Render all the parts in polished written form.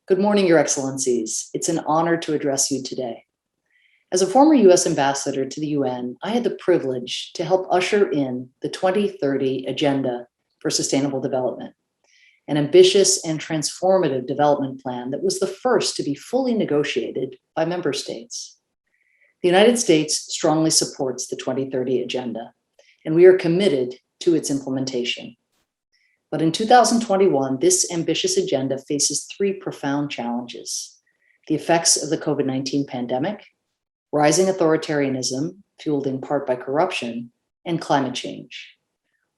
Good morning, Your Excellencies. It's an honor to address you today. As a former US ambassador to the UN, I had the privilege to help usher in the 2030 Agenda for Sustainable Development, an ambitious and transformative development plan that was the first to be fully negotiated by member states. The United States strongly supports the 2030 Agenda, and we are committed to its implementation. But in 2021, this ambitious agenda faces three profound challenges: the effects of the COVID-19 pandemic, rising authoritarianism, fueled in part by corruption, and climate change.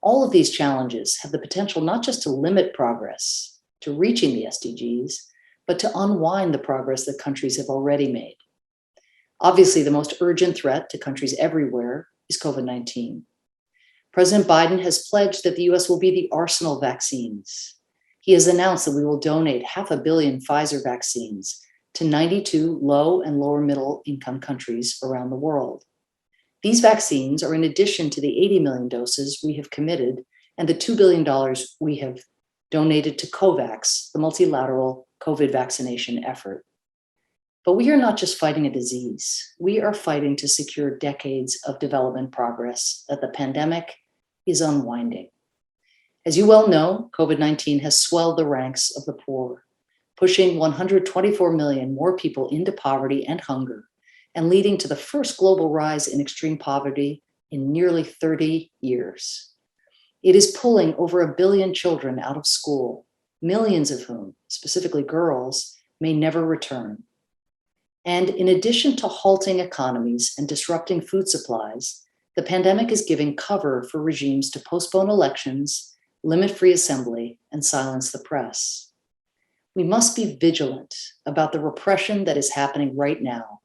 All of these challenges have the potential not just to limit progress to reaching the SDGs, but to unwind the progress that countries have already made. Obviously, the most urgent threat to countries everywhere is COVID-19. President Biden has pledged that the US will be the arsenal of vaccines. He has announced that we will donate 500 million Pfizer vaccines to 92 low and lower middle income countries around the world. These vaccines are in addition to the 80 million doses we have committed and the $2 billion we have donated to COVAX, the multilateral COVID vaccination effort. But we are not just fighting a disease. We are fighting to secure decades of development progress that the pandemic is unwinding. As you well know, COVID-19 has swelled the ranks of the poor, pushing 124 million more people into poverty and hunger, and leading to the first global rise in extreme poverty in nearly 30 years. It is pulling over 1 billion children out of school, millions of whom, specifically girls, may never return. And in addition to halting economies and disrupting food supplies, the pandemic is giving cover for regimes to postpone elections, limit free assembly, and silence the press. We must be vigilant about the repression that is happening right now,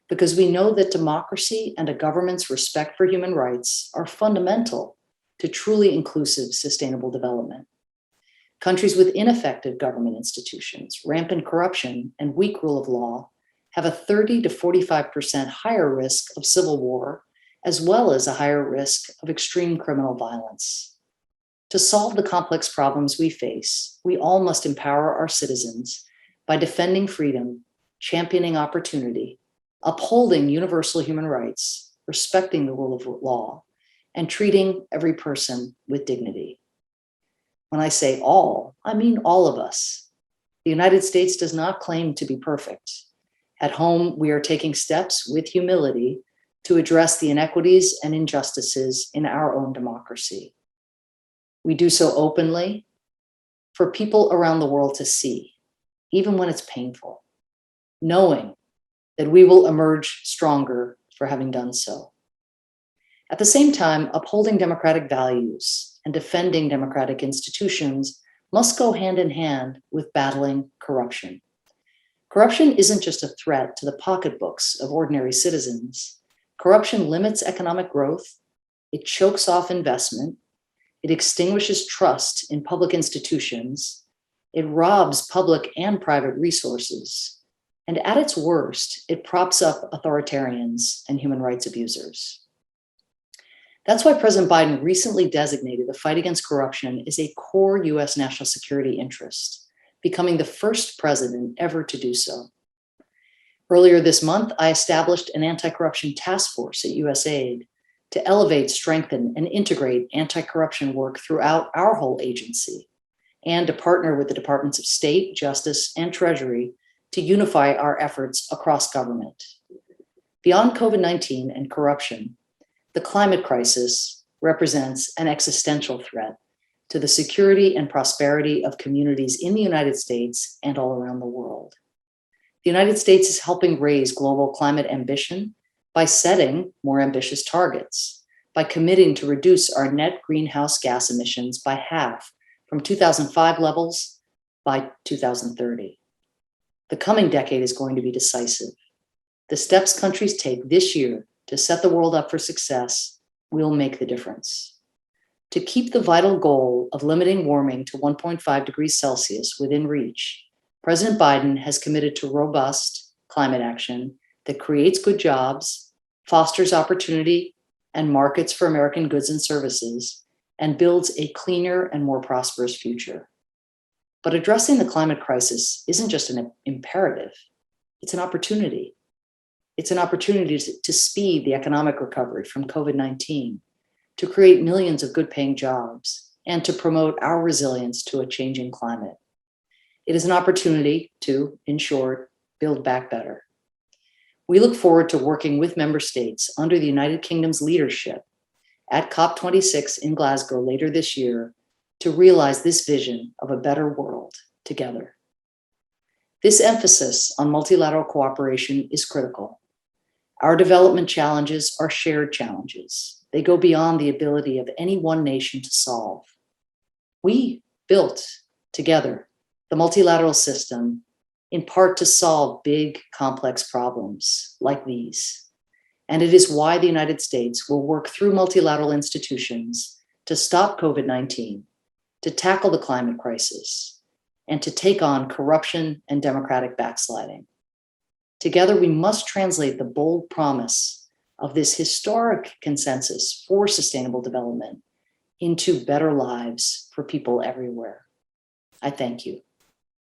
because we know that democracy and a government's respect for human rights are fundamental to truly inclusive, sustainable development. Countries with ineffective government institutions, rampant corruption, and weak rule of law have a 30 to 45% higher risk of civil war, as well as a higher risk of extreme criminal violence. To solve the complex problems we face, we all must empower our citizens by defending freedom, championing opportunity, upholding universal human rights, respecting the rule of law, and treating every person with dignity. When I say all, I mean all of us. The United States does not claim to be perfect. At home, we are taking steps with humility to address the inequities and injustices in our own democracy. We do so openly for people around the world to see, even when it's painful, knowing that we will emerge stronger for having done so. At the same time, upholding democratic values and defending democratic institutions must go hand in hand with battling corruption. Corruption isn't just a threat to the pocketbooks of ordinary citizens. Corruption limits economic growth, it chokes off investment, it extinguishes trust in public institutions, it robs public and private resources, and at its worst, it props up authoritarians and human rights abusers. That's why President Biden recently designated the fight against corruption as a core US national security interest, becoming the first president ever to do so. Earlier this month, I established an anti-corruption task force at USAID to elevate, strengthen, and integrate anti-corruption work throughout our whole agency, and to partner with the Departments of State, Justice, and Treasury to unify our efforts across government. Beyond COVID-19 and corruption, the climate crisis represents an existential threat to the security and prosperity of communities in the United States and all around the world. The United States is helping raise global climate ambition by setting more ambitious targets, by committing to reduce our net greenhouse gas emissions by half from 2005 levels by 2030. The coming decade is going to be decisive. The steps countries take this year to set the world up for success will make the difference. To keep the vital goal of limiting warming to 1.5 degrees Celsius within reach, President Biden has committed to robust climate action that creates good jobs, fosters opportunity and markets for American goods and services, and builds a cleaner and more prosperous future. But addressing the climate crisis isn't just an imperative, it's an opportunity. It's an opportunity to speed the economic recovery from COVID-19, to create millions of good-paying jobs, and to promote our resilience to a changing climate. It is an opportunity to, in short, build back better. We look forward to working with member states under the United Kingdom's leadership at COP26 in Glasgow later this year to realize this vision of a better world together. This emphasis on multilateral cooperation is critical. Our development challenges are shared challenges. They go beyond the ability of any one nation to solve. We built together the multilateral system in part to solve big, complex problems like these. And it is why the United States will work through multilateral institutions to stop COVID-19, to tackle the climate crisis, and to take on corruption and democratic backsliding. Together, we must translate the bold promise of this historic consensus for sustainable development into better lives for people everywhere. I thank you.